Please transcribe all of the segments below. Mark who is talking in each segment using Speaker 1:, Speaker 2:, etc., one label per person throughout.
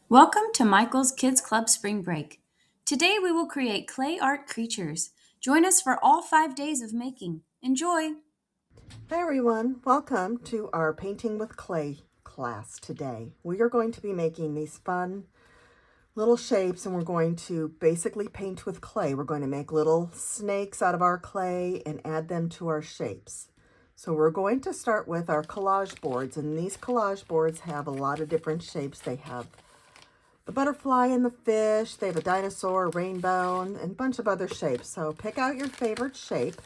Speaker 1: Welcome to Michael's Kids Club Spring Break. Today we will create clay art creatures. Join us for all 5 days of making. Enjoy!
Speaker 2: Hi everyone, welcome to our Painting with Clay class today. We are going to be making these fun little shapes and we're going to basically paint with clay. We're going to make little snakes out of our clay and add them to our shapes. So we're going to start with our collage boards, and these collage boards have a lot of different shapes. They have the butterfly and the fish, they have a dinosaur, a rainbow, and a bunch of other shapes. So pick out your favorite shape.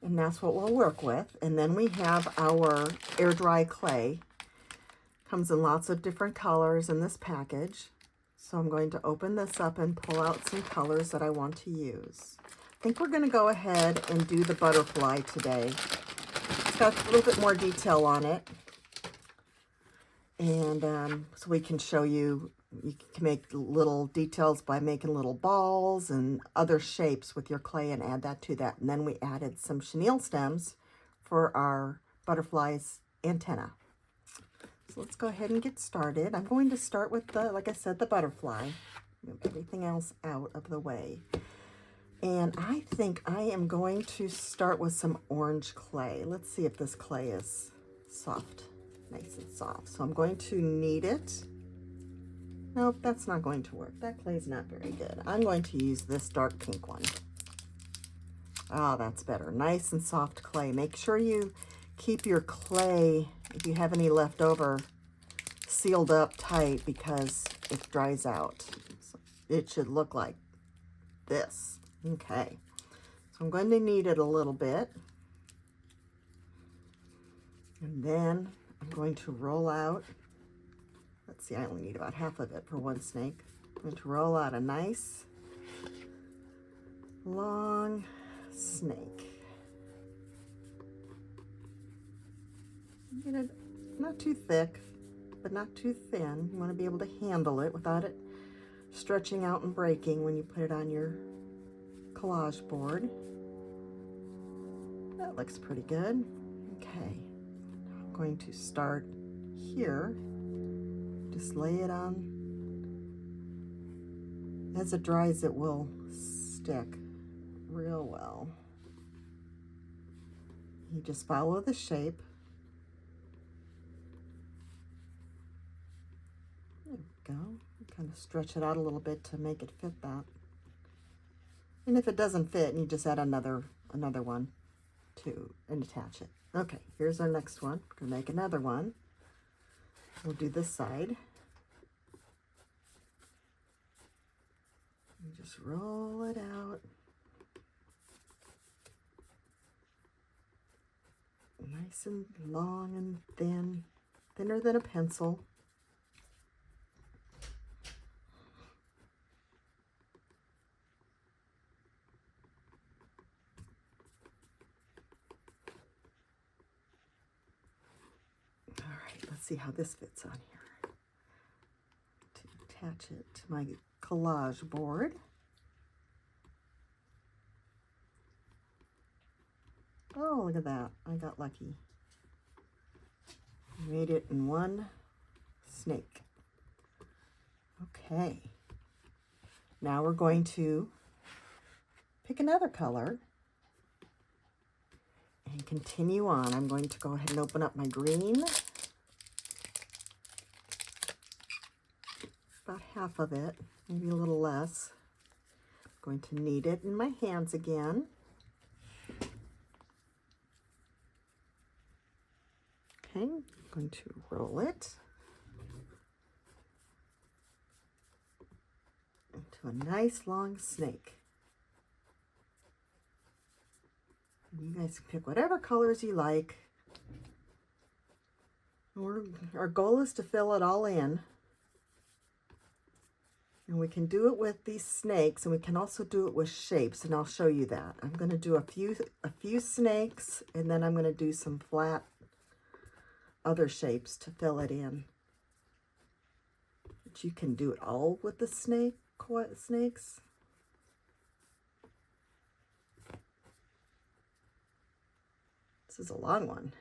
Speaker 2: And that's what we'll work with. And then we have our air dry clay. Comes in lots of different colors in this package. So I'm going to open this up and pull out some colors that I want to use. I think we're going to go ahead and do the butterfly today. It's got a little bit more detail on it. And so we can show you can make little details by making little balls and other shapes with your clay and add that to that. And then we added some chenille stems for our butterfly's antenna. So let's go ahead and get started. I'm going to start with the, like I said, the butterfly. Move everything else out of the way. And I think I am going to start with some orange clay. Let's see if this clay is soft. Nice and soft. So I'm going to knead it. Nope, that's not going to work. That clay is not very good. I'm going to use this dark pink one. Oh, that's better. Nice and soft clay. Make sure you keep your clay, if you have any left over, sealed up tight because it dries out. So it should look like this. Okay. So I'm going to knead it a little bit. And then I'm going to roll out, let's see, I only need about half of it for one snake. I'm going to roll out a nice long snake. Get it not too thick, but not too thin. You want to be able to handle it without it stretching out and breaking when you put it on your collage board. That looks pretty good. Okay. I'm going to start here. Just lay it on. As it dries, it will stick real well. You just follow the shape. There we go. Kind of stretch it out a little bit to make it fit that. And if it doesn't fit, you just add another one to and attach it. Okay, here's our next one. We're gonna make another one. We'll do this side. And just roll it out. Nice and long and thin, thinner than a pencil. All right, let's see how this fits on here. To attach it to my collage board. Oh, look at that. I got lucky. Made it in one snake. Okay. Now we're going to pick another color and continue on. I'm going to go ahead and open up my green. About half of it, maybe a little less. I'm going to knead it in my hands again. Okay, I'm going to roll it into a nice long snake. You guys can pick whatever colors you like. Our goal is to fill it all in. And we can do it with these snakes, and we can also do it with shapes, and I'll show you that. I'm going to do a few snakes, and then I'm going to do some flat other shapes to fill it in. But you can do it all with the snakes. This is a long one.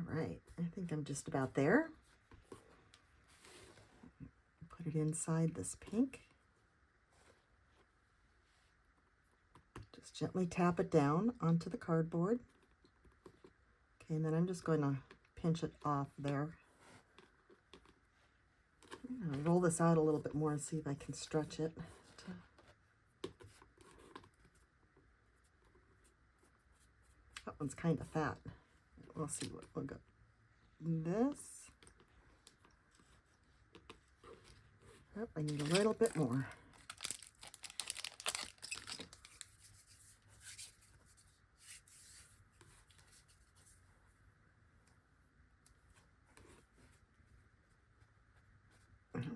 Speaker 2: All right, I think I'm just about there. Put it inside this pink. Just gently tap it down onto the cardboard. Okay, and then I'm just going to pinch it off there. I'm going to roll this out a little bit more and see if I can stretch it. That one's kind of fat. We'll see what we'll go. This. Oh, I need a little bit more.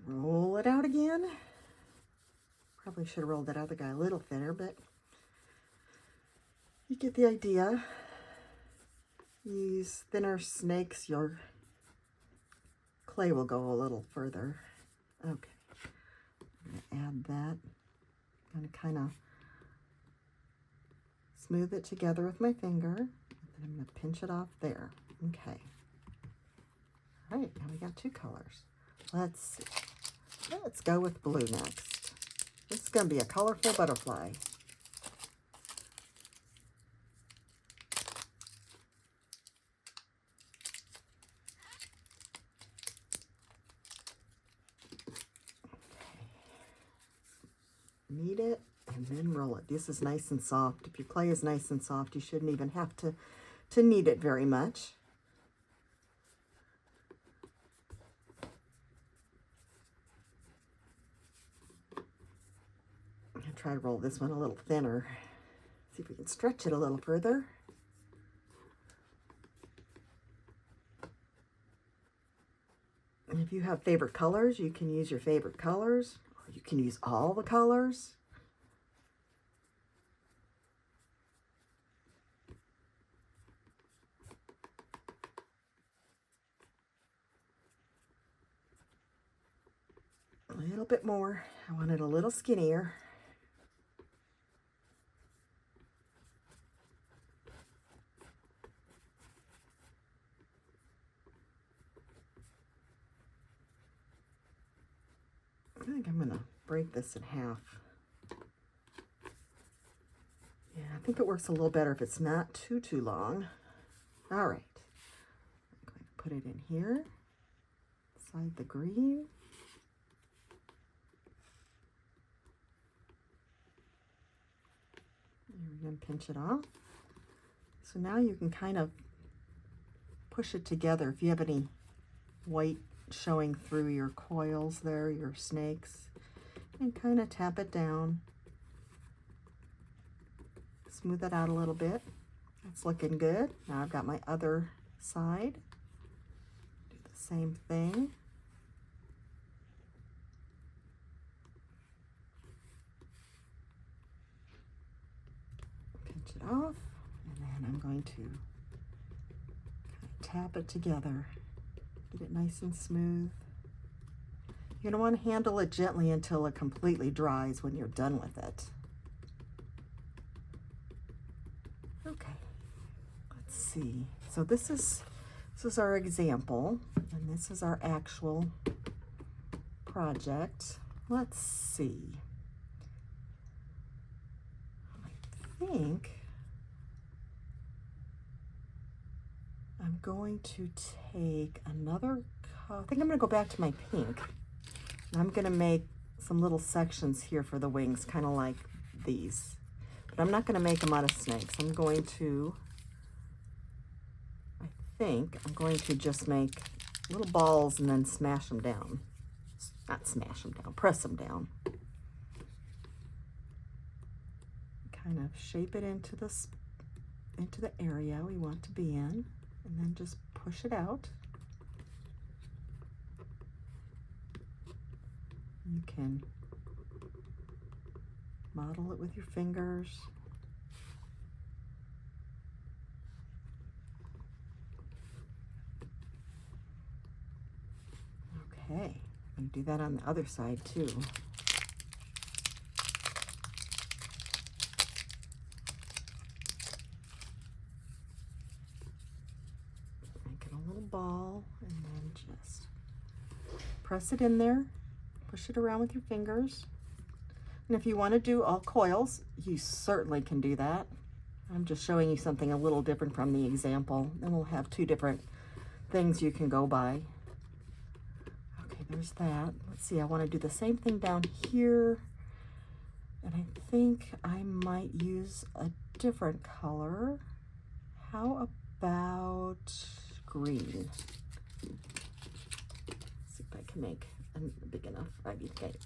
Speaker 2: Roll it out again. Probably should have rolled that other guy a little thinner, but you get the idea. These thinner snakes, your clay will go a little further. Okay, I'm gonna add that. I'm gonna kind of smooth it together with my finger, and then I'm gonna pinch it off there. Okay. All right, now we got two colors. Let's see. Let's go with blue next. This is gonna be a colorful butterfly. Knead it and then roll it. This is nice and soft. If your clay is nice and soft, you shouldn't even have to knead it very much. I'm going to try to roll this one a little thinner. See if we can stretch it a little further. And if you have favorite colors, you can use your favorite colors. You can use all the colors. A little bit more. I want it a little skinnier. I think I'm going to break this in half. Yeah, I think it works a little better if it's not too long. All right. I'm going to put it in here, beside the green. You're going to pinch it off. So now you can kind of push it together. If you have any white showing through your coils there, your snakes, and kind of tap it down. Smooth it out a little bit. That's looking good. Now I've got my other side. Do the same thing. Pinch it off, and then I'm going to kind of tap it together. Get it nice and smooth. You're going to want to handle it gently until it completely dries when you're done with it. Okay, let's see. So this is our example, and this is our actual project. Let's see. I think I'm going to take another, I think I'm going to go back to my pink. And I'm going to make some little sections here for the wings, kind of like these. But I'm not going to make them out of snakes. I'm going to, I think I'm going to just make little balls and then smash them down. Not smash them down, press them down. Kind of shape it into the area we want to be in. And then just push it out. You can model it with your fingers. Okay, I'm going to do that on the other side too. Make it a ball, and then just press it in there, push it around with your fingers. And if you want to do all coils, you certainly can do that. I'm just showing you something a little different from the example. Then we'll have two different things you can go by. Okay, there's that. Let's see, I want to do the same thing down here. And I think I might use a different color. How about green? Let's see if I can make a big enough.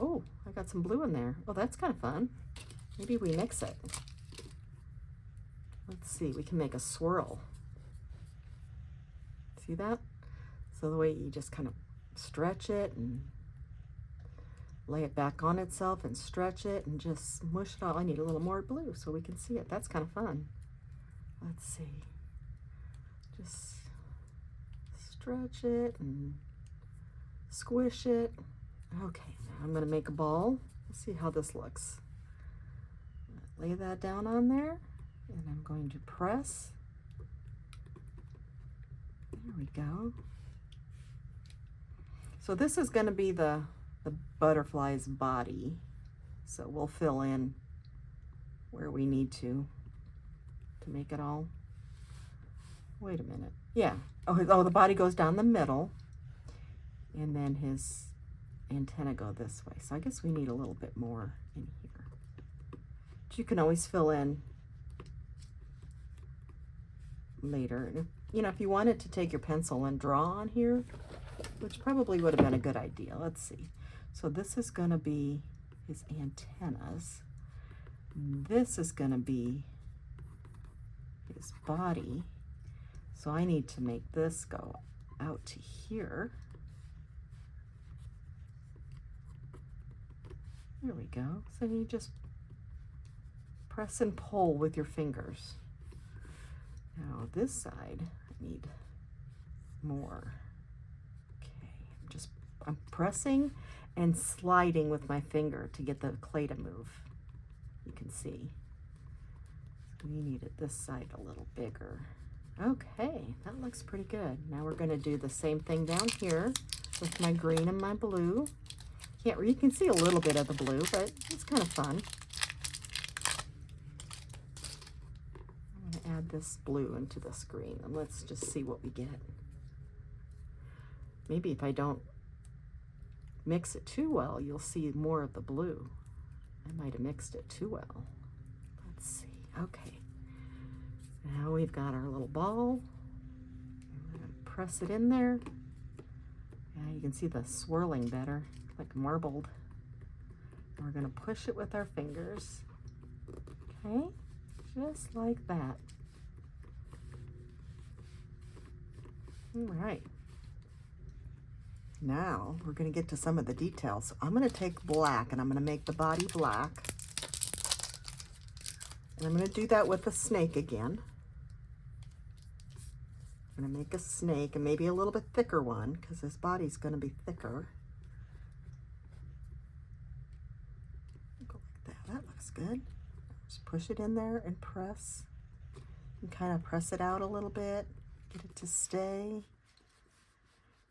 Speaker 2: Oh, I got some blue in there. Oh, that's kind of fun. Maybe we mix it. Let's see, we can make a swirl. See that? So the way you just kind of stretch it and lay it back on itself and stretch it and just smush it all. I need a little more blue so we can see it. That's kind of fun. Let's see. Just stretch it and squish it. Okay, now I'm going to make a ball. Let's see how this looks. Lay that down on there, and I'm going to press. There we go. So this is going to be the butterfly's body. So we'll fill in where we need to make it all. Wait a minute. Yeah. Oh, the body goes down the middle, and then his antenna go this way. So I guess we need a little bit more in here. But you can always fill in later. And if you wanted to take your pencil and draw on here, which probably would have been a good idea. Let's see. So this is going to be his antennas. This is going to be his body. So I need to make this go out to here. There we go. So you just press and pull with your fingers. Now this side, I need more. Okay, I'm pressing and sliding with my finger to get the clay to move. You can see. We needed this side a little bigger. Okay, that looks pretty good. Now we're going to do the same thing down here with my green and my blue. You can see a little bit of the blue, but it's kind of fun. I'm going to add this blue into this green, and let's just see what we get. Maybe if I don't mix it too well, you'll see more of the blue. I might have mixed it too well. Let's see. Okay. Now we've got our little ball. I'm going to press it in there. Yeah, you can see the swirling better, like marbled. And we're going to push it with our fingers. Okay, just like that. All right. Now we're going to get to some of the details. So I'm going to take black and I'm going to make the body black. And I'm going to do that with a snake again. I'm going to make a snake, and maybe a little bit thicker one because his body's going to be thicker. Go like that. That looks good. Just push it in there and press. And kind of press it out a little bit. Get it to stay.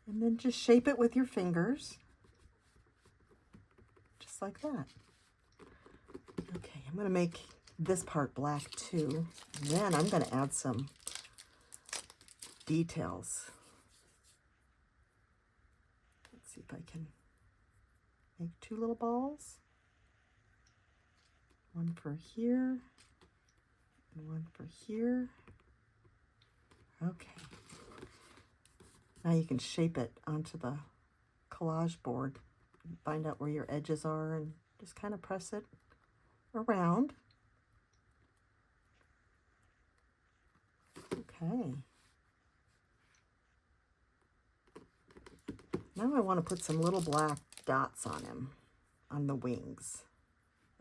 Speaker 2: And then just shape it with your fingers. Just like that. Okay, I'm going to make this part black too. And then I'm going to add some details. Let's see if I can make two little balls. One for here and one for here. Okay. Now you can shape it onto the collage board. Find out where your edges are and just kind of press it around. Okay. Now I want to put some little black dots on him, on the wings.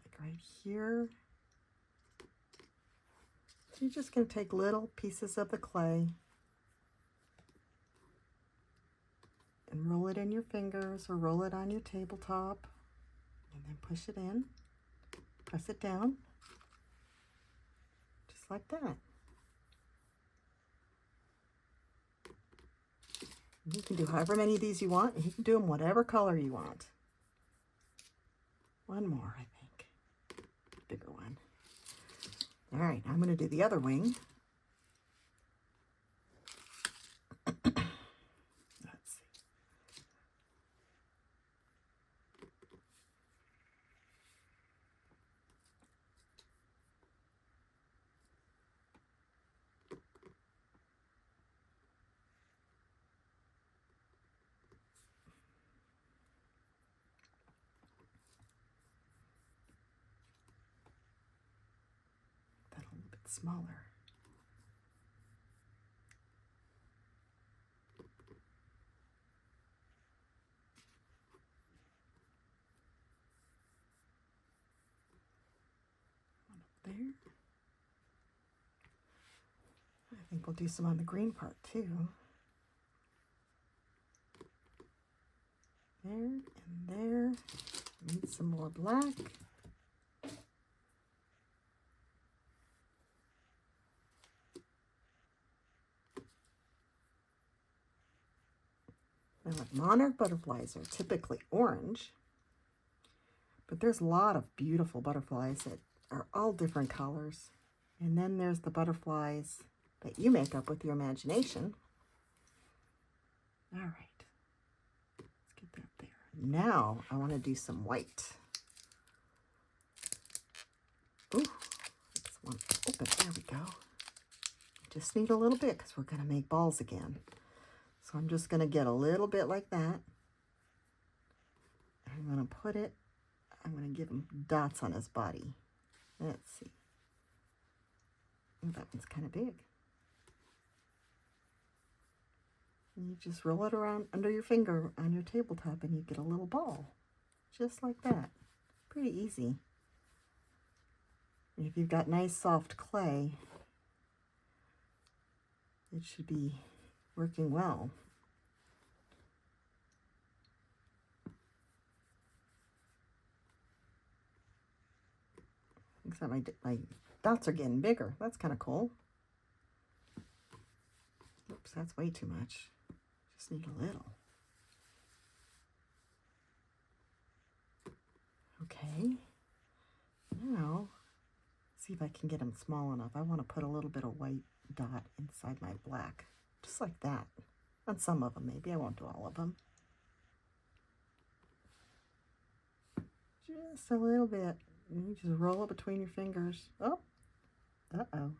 Speaker 2: Like right here. So you're just going to take little pieces of the clay and roll it in your fingers or roll it on your tabletop and then push it in, press it down, just like that. You can do however many of these you want, and you can do them whatever color you want. One more, I think. Bigger one. All right, I'm going to do the other wing. Let's see. That a little bit smaller. One up there. I think we'll do some on the green part too. There and there. Need some more black. Now, monarch butterflies are typically orange, but there's a lot of beautiful butterflies that are all different colors. And then there's the butterflies that you make up with your imagination. All right, let's get that there. Now I want to do some white. Ooh, this one open. There we go. Just need a little bit because we're going to make balls again. So I'm just going to get a little bit like that. I'm going to put it, I'm going to give him dots on his body. Let's see. Oh, that one's kind of big. And you just roll it around under your finger on your tabletop and you get a little ball. Just like that. Pretty easy. And if you've got nice soft clay, it should be working well. Except my dots are getting bigger. That's kind of cool. Oops, that's way too much. Just need a little. Okay. Now, see if I can get them small enough. I want to put a little bit of white dot inside my black. Just like that. On some of them, maybe. I won't do all of them. Just a little bit. And you just roll it between your fingers. Oh, uh-oh.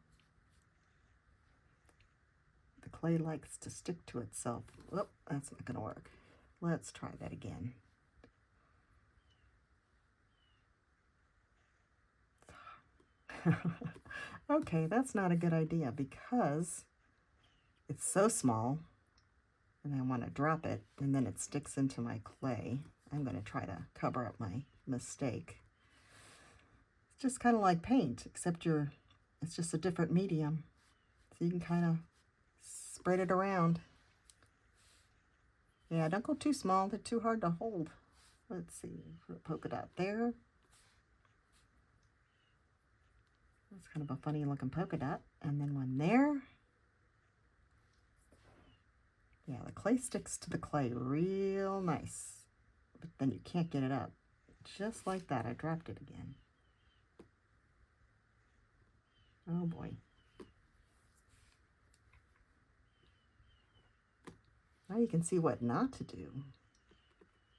Speaker 2: The clay likes to stick to itself. Oh, that's not going to work. Let's try that again. Okay, that's not a good idea because it's so small and I want to drop it and then it sticks into my clay. I'm going to try to cover up my mistake. It's just kind of like paint, except it's just a different medium. So you can kind of spread it around. Yeah, don't go too small. They're too hard to hold. Let's see, put a polka dot there. That's kind of a funny looking polka dot. And then one there. Yeah, the clay sticks to the clay real nice. But then you can't get it up. Just like that, I dropped it again. Oh boy. Now you can see what not to do.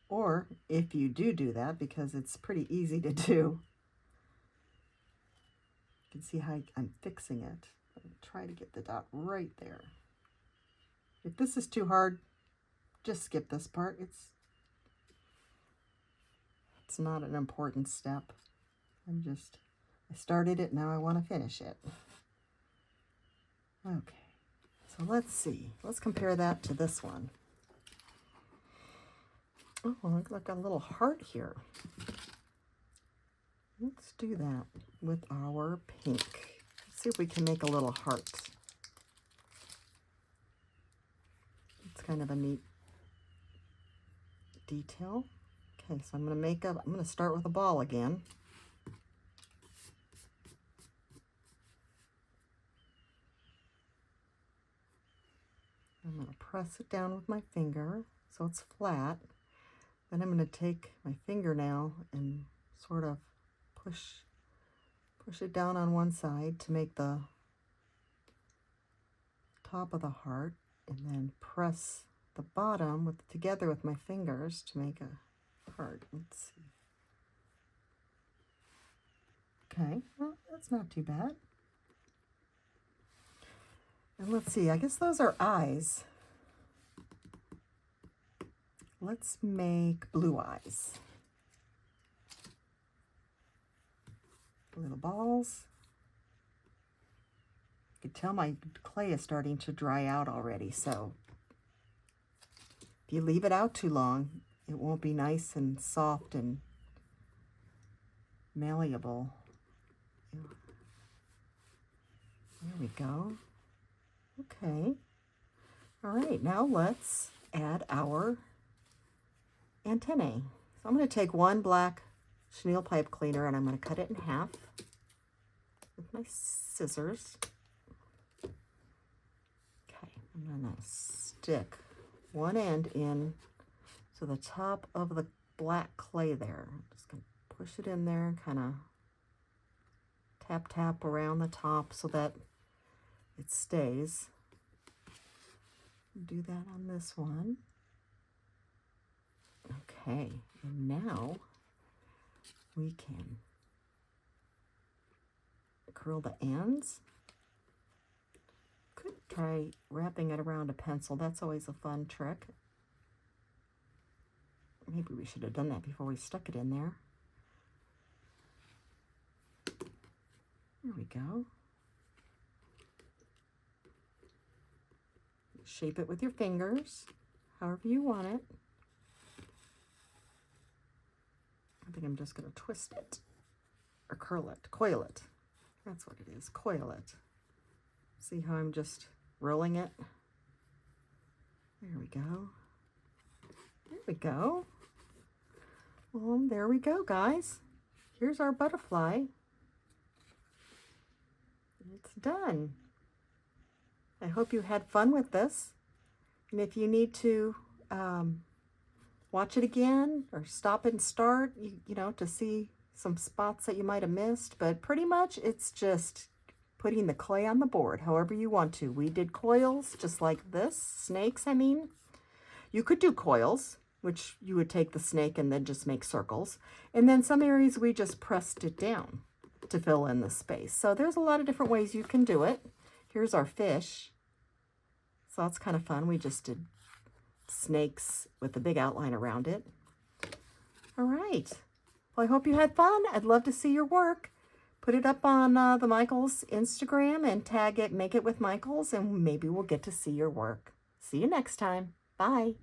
Speaker 2: Or if you do that, because it's pretty easy to do, you can see how I'm fixing it. I'm trying to get the dot right there. If this is too hard, just skip this part. It's not an important step. I started it, now I want to finish it. Okay, so let's see. Let's compare that to this one. Oh, look like a little heart here. Let's do that with our pink. Let's see if we can make a little heart. It's kind of a neat detail. Okay, so I'm going to start with a ball again. I'm going to press it down with my finger so it's flat. Then I'm going to take my fingernail and sort of push it down on one side to make the top of the heart, and then press the bottom together with my fingers to make a heart. Let's see. Okay, well, that's not too bad. And let's see, I guess those are eyes. Let's make blue eyes. Little balls. You can tell my clay is starting to dry out already, so if you leave it out too long, it won't be nice and soft and malleable. There we go. Okay. All right, now let's add our antennae. So I'm going to take one black chenille pipe cleaner and I'm going to cut it in half with my scissors. Okay, I'm going to stick one end in to the top of the black clay there. I'm just going to push it in there and kind of tap around the top so that it stays. Do that on this one. Okay, and now we can curl the ends. Could try wrapping it around a pencil. That's always a fun trick. Maybe we should have done that before we stuck it in there. There we go. Shape it with your fingers, however you want it. I think I'm just going to twist it, or curl it, coil it. That's what it is, coil it. See how I'm just rolling it? There we go. There we go. Well, there we go, guys. Here's our butterfly. It's done. I hope you had fun with this. And if you need to watch it again or stop and start, you know, to see some spots that you might have missed. But pretty much it's just putting the clay on the board however you want to. We did coils just like this, snakes, I mean. You could do coils, which you would take the snake and then just make circles. And then some areas we just pressed it down to fill in the space. So there's a lot of different ways you can do it. Here's our fish. So that's kind of fun. We just did snakes with a big outline around it. All right. Well, I hope you had fun. I'd love to see your work. Put it up on the Michaels Instagram and tag it, Make It with Michaels, and maybe we'll get to see your work. See you next time. Bye.